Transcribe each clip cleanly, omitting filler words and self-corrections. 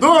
2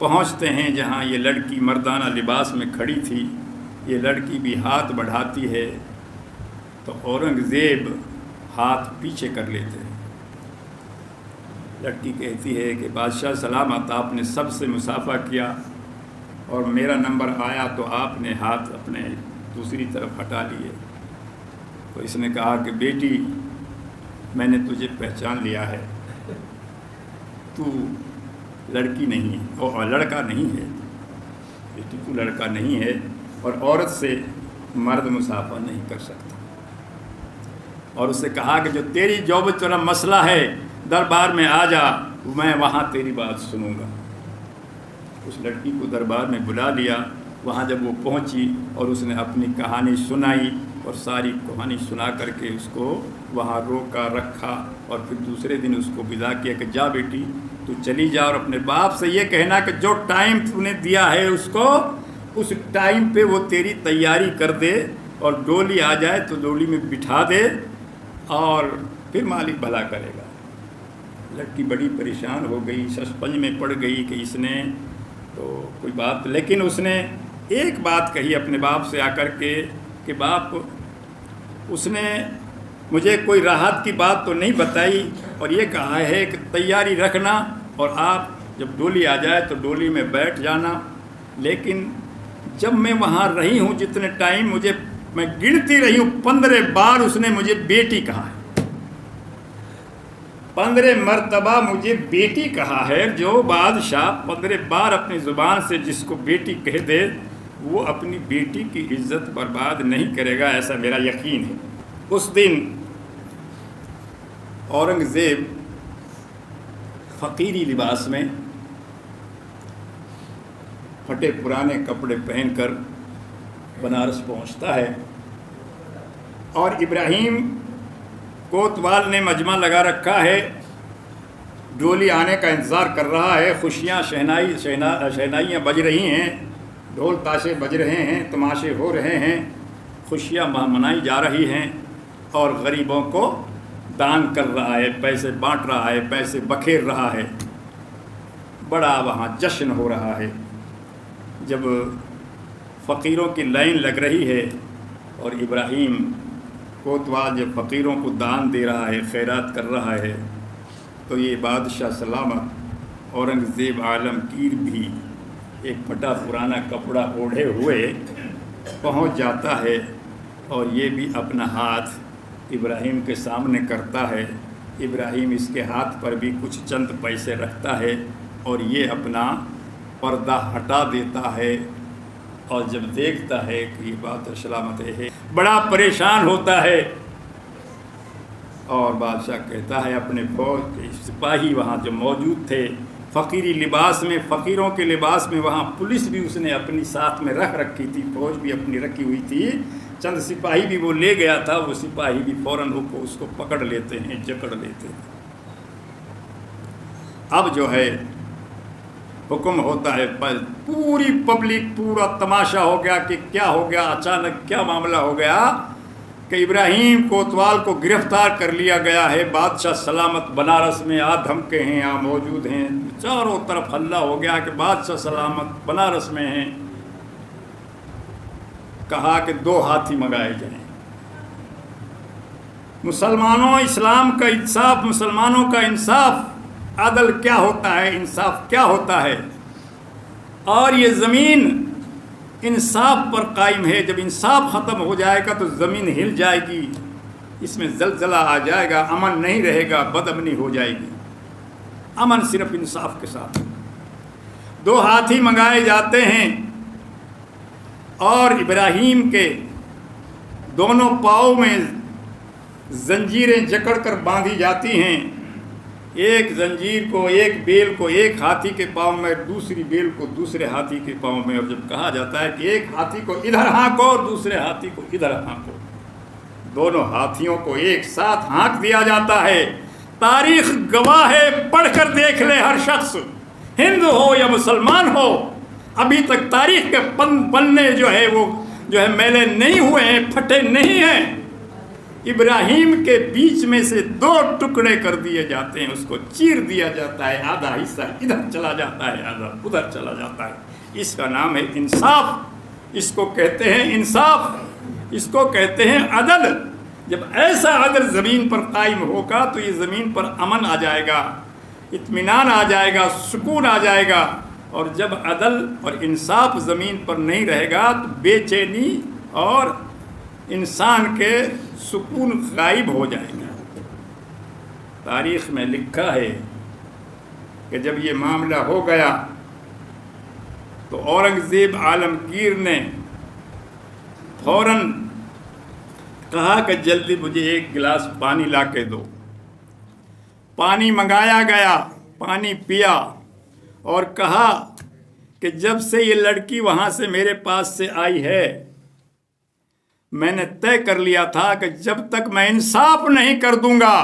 پہنچتے ہیں جہاں یہ لڑکی مردانہ لباس میں کھڑی تھی، یہ لڑکی بھی ہاتھ بڑھاتی ہے تو اورنگزیب ہاتھ پیچھے کر لیتے ہیں۔ لڑکی کہتی ہے کہ بادشاہ سلامت، آپ نے سب سے مصافحہ کیا اور میرا نمبر آیا تو آپ نے ہاتھ اپنے دوسری طرف ہٹا لیے۔ تو اس نے کہا کہ بیٹی، میں نے تجھے پہچان لیا ہے، تو لڑکی نہیں ہے اور لڑکا نہیں ہے، بیٹی تو لڑکا نہیں ہے اور عورت سے مرد مصافحہ نہیں کر سکتا۔ اور اس نے کہا کہ جو تیرا مسئلہ ہے دربار میں آ جا، میں وہاں تیری بات سنوں گا۔ اس لڑکی کو دربار میں بلا لیا۔ وہاں جب وہ پہنچی اور اس نے اپنی کہانی سنائی اور ساری کہانی سنا کر کے اس کو وہاں روکا رکھا اور پھر دوسرے دن اس کو ودا کیا کہ جا بیٹی تو چلی جا، اور اپنے باپ سے یہ کہنا کہ جو ٹائم تو نے دیا ہے اس کو، اس ٹائم پہ وہ تیری تیاری کر دے اور ڈولی آ جائے تو ڈولی میں بٹھا دے اور پھر مالک بھلا کرے گا۔ لڑکی بڑی پریشان ہو گئی، سسپنج میں پڑ گئی کہ اس نے تو کوئی بات، لیکن اس نے ایک بات کہی اپنے باپ سے آ کر کے کہ باپ، اس نے مجھے کوئی راحت کی بات تو نہیں بتائی اور یہ کہا ہے کہ تیاری رکھنا اور آپ جب ڈولی آ جائے تو ڈولی میں بیٹھ جانا، لیکن جب میں وہاں رہی ہوں جتنے ٹائم میں گنتی رہی ہوں 15 بار اس نے مجھے بیٹی کہا ہے، 15 مرتبہ مجھے بیٹی کہا ہے۔ جو بادشاہ 15 بار اپنی زبان سے جس کو بیٹی کہہ دے وہ اپنی بیٹی کی عزت برباد نہیں کرے گا، ایسا میرا یقین ہے۔ اس دن اورنگزیب فقیری لباس میں پھٹے پرانے کپڑے پہن کر بنارس پہنچتا ہے اور ابراہیم کوتوال نے مجمع لگا رکھا ہے، ڈولی آنے کا انتظار کر رہا ہے، خوشیاں شہنائیاں بج رہی ہیں، ڈھول تاشے بج رہے ہیں، تماشے ہو رہے ہیں، خوشیاں منائی جا رہی ہیں اور غریبوں کو دان کر رہا ہے، پیسے بانٹ رہا ہے، پیسے بکھیر رہا ہے، بڑا وہاں جشن ہو رہا ہے۔ جب فقیروں کی لائن لگ رہی ہے اور ابراہیم کوتوال جب فقیروں کو دان دے رہا ہے، خیرات کر رہا ہے، تو یہ بادشاہ سلامت اورنگزیب عالمگیر بھی ایک پھٹا پرانا کپڑا اوڑھے ہوئے پہنچ جاتا ہے اور یہ بھی اپنا ہاتھ ابراہیم کے سامنے کرتا ہے۔ ابراہیم اس کے ہاتھ پر بھی کچھ چند پیسے رکھتا ہے اور یہ اپنا پردہ ہٹا دیتا ہے اور جب دیکھتا ہے کہ یہ بات سلامت ہے بڑا پریشان ہوتا ہے اور بادشاہ کہتا ہے اپنے فوج کے سپاہی وہاں جو موجود تھے فقیری لباس میں، فقیروں کے لباس میں، وہاں پولیس بھی اس نے اپنی ساتھ میں رکھ رکھی تھی، فوج بھی اپنی رکھی ہوئی تھی، چند سپاہی بھی وہ لے گیا تھا، وہ سپاہی بھی فوراً اس کو پکڑ لیتے ہیں، جکڑ لیتے ہیں۔ اب جو ہے حکم ہوتا ہے، پوری پبلک پورا تماشا ہو گیا کہ کیا ہو گیا، اچانک کیا معاملہ ہو گیا کہ ابراہیم کوتوال کو گرفتار کر لیا گیا ہے، بادشاہ سلامت بنارس میں دھمکے ہیں، یہاں موجود ہیں، چاروں طرف ہلہ ہو گیا کہ بادشاہ سلامت بنارس میں ہیں۔ کہا کہ 2 ہاتھی منگائے جائیں۔ مسلمانوں، اسلام کا انصاف، مسلمانوں کا انصاف، عدل کیا ہوتا ہے، انصاف کیا ہوتا ہے، اور یہ زمین انصاف پر قائم ہے۔ جب انصاف ختم ہو جائے گا تو زمین ہل جائے گی، اس میں زلزلہ آ جائے گا، امن نہیں رہے گا، بد امنی ہو جائے گی۔ امن صرف انصاف کے ساتھ۔ 2 ہاتھی منگائے جاتے ہیں اور ابراہیم کے دونوں پاؤں میں زنجیریں جکڑ کر باندھی جاتی ہیں، ایک زنجیر کو، ایک بیل کو ایک ہاتھی کے پاؤں میں، دوسری بیل کو دوسرے ہاتھی کے پاؤں میں، اور جب کہا جاتا ہے کہ ایک ہاتھی کو ادھر ہانکو اور دوسرے ہاتھی کو ادھر ہانکو، دونوں ہاتھیوں کو ایک ساتھ ہانک دیا جاتا ہے۔ تاریخ گواہ ہے، پڑھ کر دیکھ لے ہر شخص، ہندو ہو یا مسلمان ہو، ابھی تک تاریخ کے پنے جو ہے وہ میلے نہیں ہوئے ہیں، پھٹے نہیں ہیں۔ ابراہیم کے بیچ میں سے 2 ٹکڑے کر دیے جاتے ہیں، اس کو چیر دیا جاتا ہے، آدھا حصہ ادھر چلا جاتا ہے، آدھا ادھر چلا جاتا ہے۔ اس کا نام ہے انصاف، اس کو کہتے ہیں انصاف، اس کو کہتے ہیں عدل۔ جب ایسا عدل زمین پر قائم ہوگا تو یہ زمین پر امن آ جائے گا، اطمینان آ جائے گا، سکون آ جائے گا۔ اور جب عدل اور انصاف زمین پر نہیں رہے گا تو بے چینی اور انسان کے سکون غائب ہو جائے گا۔ تاریخ میں لکھا ہے کہ جب یہ معاملہ ہو گیا تو اورنگزیب عالمگیر نے فوراً کہا کہ جلدی مجھے 1 گلاس پانی لا کے دو۔ پانی منگایا گیا، پانی پیا اور کہا کہ جب سے یہ لڑکی وہاں سے میرے پاس سے آئی ہے میں نے طے کر لیا تھا کہ جب تک میں انصاف نہیں کر دوں گا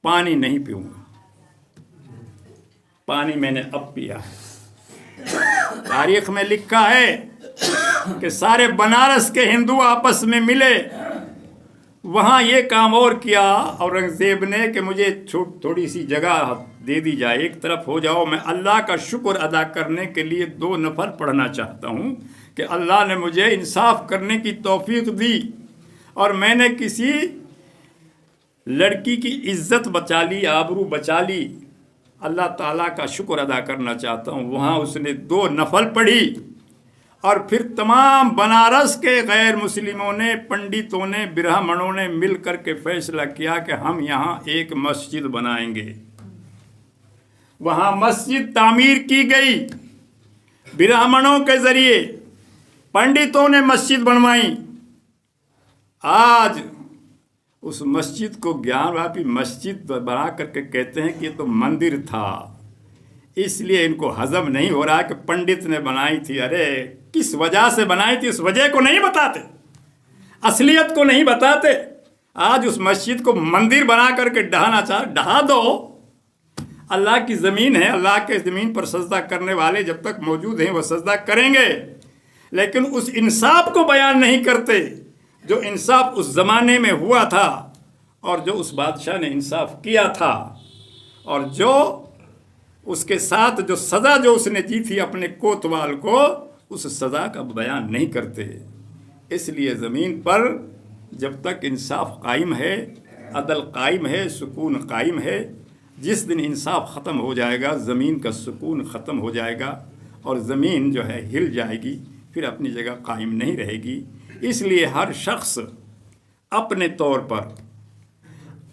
پانی نہیں پیوں گا۔ پانی میں نے اب پیا ہے۔ تاریخ میں لکھا ہے کہ سارے بنارس کے ہندو آپس میں ملے، وہاں یہ کام اور کیا اورنگزیب نے کہ مجھے تھوڑی سی جگہ دے دی جائے، ایک طرف ہو جاؤ، میں اللہ کا شکر ادا کرنے کے لیے 2 نفل پڑھنا چاہتا ہوں کہ اللہ نے مجھے انصاف کرنے کی توفیق دی اور میں نے کسی لڑکی کی عزت بچا لی، آبرو بچا لی، اللہ تعالیٰ کا شکر ادا کرنا چاہتا ہوں۔ وہاں اس نے 2 نفل پڑھی اور پھر تمام بنارس کے غیر مسلموں نے، پنڈتوں نے، برہمنوں نے مل کر کے فیصلہ کیا کہ ہم یہاں ایک مسجد بنائیں گے۔ وہاں مسجد تعمیر کی گئی، برہمنوں کے ذریعے، پنڈتوں نے مسجد بنوائی۔ آج اس مسجد کو گیان واپی مسجد بنا کر کے کہتے ہیں کہ یہ تو مندر تھا، اس لیے ان کو ہضم نہیں ہو رہا کہ پنڈت نے بنائی تھی۔ ارے کس وجہ سے بنائی تھی اس وجہ کو نہیں بتاتے، اصلیت کو نہیں بتاتے۔ آج اس مسجد کو مندر بنا کر کے ڈھانا ڈھا دو۔ اللہ کی زمین ہے، اللہ کے زمین پر سجدہ کرنے والے جب تک موجود ہیں وہ سجدہ کریں گے، لیکن اس انصاف کو بیان نہیں کرتے جو انصاف اس زمانے میں ہوا تھا اور جو اس بادشاہ نے انصاف کیا تھا، اور جو اس کے ساتھ جو سزا جو اس نے دی تھی اپنے کوتوال کو، اس سزا کا بیان نہیں کرتے۔ اس لیے زمین پر جب تک انصاف قائم ہے، عدل قائم ہے، سکون قائم ہے، جس دن انصاف ختم ہو جائے گا زمین کا سکون ختم ہو جائے گا اور زمین جو ہے ہل جائے گی، پھر اپنی جگہ قائم نہیں رہے گی۔ اس لیے ہر شخص اپنے طور پر،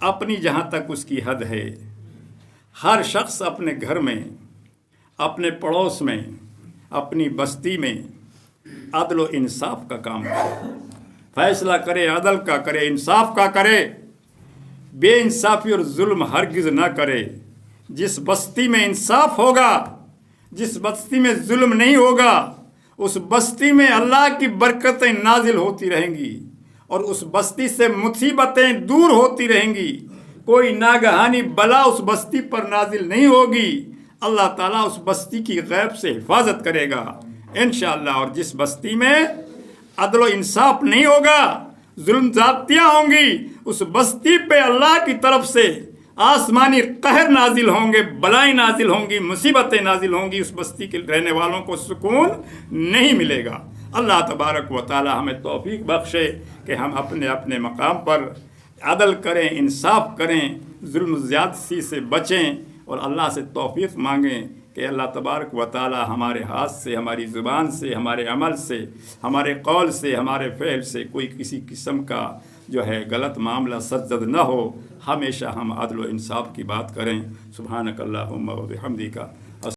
اپنی جہاں تک اس کی حد ہے، ہر شخص اپنے گھر میں، اپنے پڑوس میں، اپنی بستی میں عدل و انصاف کا کام کرے، فیصلہ کرے، عدل کا کرے، انصاف کا کرے، بے انصافی اور ظلم ہرگز نہ کرے۔ جس بستی میں انصاف ہوگا، جس بستی میں ظلم نہیں ہوگا، اس بستی میں اللہ کی برکتیں نازل ہوتی رہیں گی اور اس بستی سے مصیبتیں دور ہوتی رہیں گی، کوئی ناگہانی بلا اس بستی پر نازل نہیں ہوگی۔ اللہ تعالیٰ اس بستی کی غیب سے حفاظت کرے گا انشاءاللہ۔ اور جس بستی میں عدل و انصاف نہیں ہوگا، ظلم زیادتیاں ہوں گی، اس بستی پہ اللہ کی طرف سے آسمانی قہر نازل ہوں گے، بلائیں نازل ہوں گی، مصیبتیں نازل ہوں گی، اس بستی کے رہنے والوں کو سکون نہیں ملے گا۔ اللہ تبارک و تعالی ہمیں توفیق بخشے کہ ہم اپنے اپنے مقام پر عدل کریں، انصاف کریں، ظلم زیادتی سے بچیں اور اللہ سے توفیق مانگیں کہ اللہ تبارک و تعالی ہمارے ہاتھ سے، ہماری زبان سے، ہمارے عمل سے، ہمارے قول سے، ہمارے فعل سے کوئی کسی قسم کا جو ہے غلط معاملہ سرزد نہ ہو، ہمیشہ ہم عدل و انصاف کی بات کریں۔ سبحانک اللہم و بحمدک